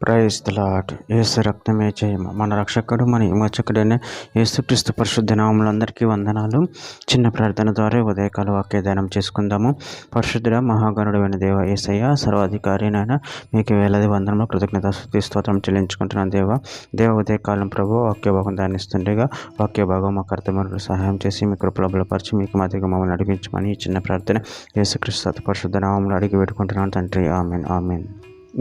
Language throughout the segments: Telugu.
Praise the lord. యేసు రక్తమే జయము. మన రక్షకుడు మన విమోచకుడైన యేసుక్రీస్తు పరిశుద్ధ నామములందరికీ వందనాలు. చిన్న ప్రార్థన ద్వారా ఉదయకాల వాక్యదానం చేసుకుందాము. పరిశుద్ధుడ మహాగణుడైన దేవ యేసయ్య, సర్వాధికారినైన మీకు వేలాది వందనములు కృతజ్ఞత స్తుతి స్తోత్రం చెల్లించుకుంటున్నాను. దేవ ఉదయకాలం ప్రభు వాక్య భాగం ధ్యానిస్తుండగా వాక్య భాగం మాకు అర్థమైన సహాయం చేసి మీ కృపలో బలపరిచి మీకు మధ్యగా మమ్మల్ని నడిపించమని ఈ చిన్న ప్రార్థన యేసుక్రీస్తు పరిశుద్ధ నామములో అడిగి పెట్టుకుంటున్నాను తండ్రి. Amen amen.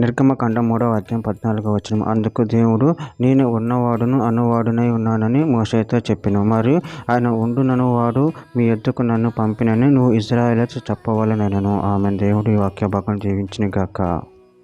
నిర్గమకాండం 3వ అధ్యాయం 14వ వచనం. అందుకు దేవుడు, నేను ఉన్నవాడును అనువాడునై ఉన్నానని మోషేతో చెప్పెను. మరియు ఆయన ఉండుననువాడు మీ యొద్దకు నన్ను పంపినని నువ్వు ఇశ్రాయేలుతో చెప్పవలెనెను. ఆమెన్. దేవుడు ఈ వాక్య భాగం జీవించిన గాక.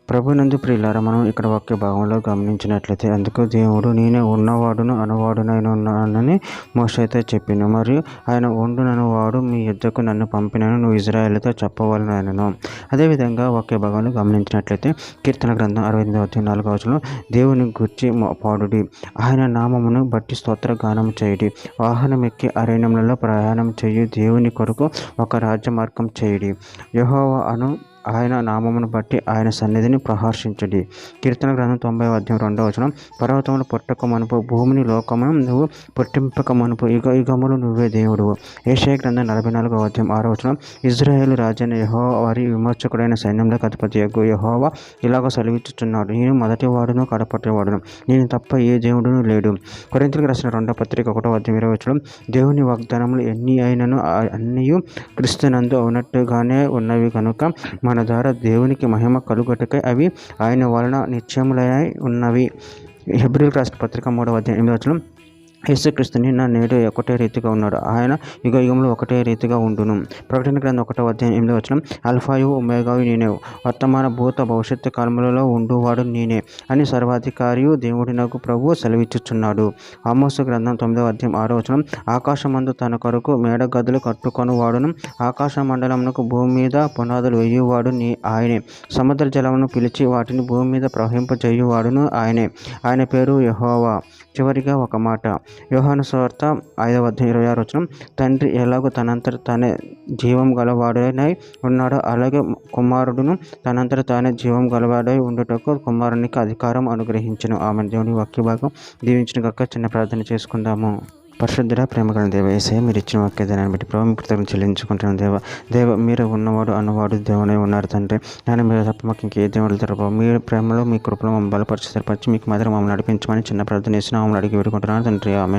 ప్రభునందు ప్రియులారా, మనం ఇక్కడ వాక్య భాగంలో గమనించినట్లయితే, అందుకు దేవుడు, నేనే ఉన్నవాడును అనువాడునైనానని మోషేతో చెప్పాను. మరియు ఆయన ఉండుననువాడు మీ యుద్ధకు నన్ను పంపినను నువ్వు ఇశ్రాయేలుతో చెప్పవలెనెను. అదేవిధంగా వాక్య భాగంలో గమనించినట్లయితే కీర్తన గ్రంథం 68వ అధ్యాయం 4వ వచనంలో, దేవుని గూర్చి పాడుడి, ఆయన నామమును బట్టి స్తోత్ర గానం చేయుడి, వాహనం ఎక్కి అరణ్యములలో ప్రయాణం చేయు, దేవుని కొరకు ఒక రాజ్యమార్గం చేయుడి, యెహోవా అను ఆయన నామమును బట్టి ఆయన సన్నిధిని ప్రహర్షించుడి. కీర్తన గ్రంథం 90వ అధ్యాయం 2వ వచనం, పర్వతములు పుట్టక మనుపు భూమిని లోకమును నువ్వు పుట్టింపక మనుపు యుగములు నువ్వే దేవుడు. యెషయా గ్రంథం 44వ అధ్యాయం 6వ వచనం, ఇశ్రాయేలు రాజైన యెహోవా వారి విమోచకుడైన సైన్యములకు అధిపతియగు యెహోవా ఇలాగ సెలవిచ్చుచున్నాడు, నేను మొదటి వాడును కడపటి వాడును, నేను తప్ప ఏ దేవుడును లేడు. కొరింథీయులకు రాసిన 2వ పత్రిక 1వ అధ్యాయం 20వ వచనం, దేవుని వాగ్దానములు ఎన్ని అయినను అన్నీ క్రీస్తునందు అవునట్టుగానే ఉన్నవి కనుక మన ద్వారా దేవునికి మహిమ కలుగుటకై అవి ఆయన వలన నిత్యములై ఉన్నవి. హెబ్రీయులకు రాసిన పత్రిక 3వ అధ్యాయం 8వ వచనం, యేసుక్రీస్తు నిన్న నేడు ఒకటే రీతిగా ఉన్నాడు, ఆయన యుగ యుగంలో ఒకటే రీతిగా ఉండును. ప్రకటన గ్రంథం 1వ అధ్యాయం 8వ వచనం, అల్ఫాయు ఒమేగాయు నేనే, వర్తమాన భూత భవిష్యత్తు కాలములలో ఉండువాడు నేనే అని సర్వాధికారియు దేవుడినగు ప్రభువు సెలవిచ్చుచున్నాడు. ఆమోసు గ్రంథం 9వ అధ్యాయం 6వ వచనం, ఆకాశమందు తన కొరకు మేడగదులు కట్టుకొని వాడును, ఆకాశ మండలమునకు భూమి మీద పునాదులు వేయువాడు ఆయనే, సముద్ర జలమును పిలిచి వాటిని భూమి మీద ప్రవహింపజేయువాడును ఆయనే, ఆయన పేరు యెహోవా. చివరిగా ఒక మాట, యోహాను సువార్త 5వ అధ్యాయం 26వ వచనం, తండ్రి ఎలాగో తనంతట తానే జీవం గలవాడై ఉన్నాడో అలాగే కుమారుడును తనంతట తానే జీవం గలవాడై ఉండుటకు కుమారునికి అధికారం అనుగ్రహించును. ఆమె. దేవుని వాక్య భాగం దీవించిన గాక. చిన్న ప్రార్థన చేసుకుందాము. పరిశుద్ధుడ ప్రేమగల దేవ యేసయ్య, మీరు ఇచ్చిన వాక్యదానాన్ని బట్టి ప్రభు మీకు కృతజ్ఞతలు చెల్లించుకుంటున్నాను. దేవ మీరు ఉన్నవాడు అన్నవాడు దేవునే ఉన్నారు తండ్రి. నేను మీరు తప్ప మాకు ఇంకే దేవుడు తరపు మీ ప్రేమలో మీ కృపలో మమ్మల్ని బలపరిచి స్థిరపరిచి మీకు మాత్రం మమ్మల్ని నడిపించమని చిన్న ప్రార్థన చేసిన మమ్మల్ని అడిగి పెట్టుకుంటున్నాను తండ్రి. ఆమె.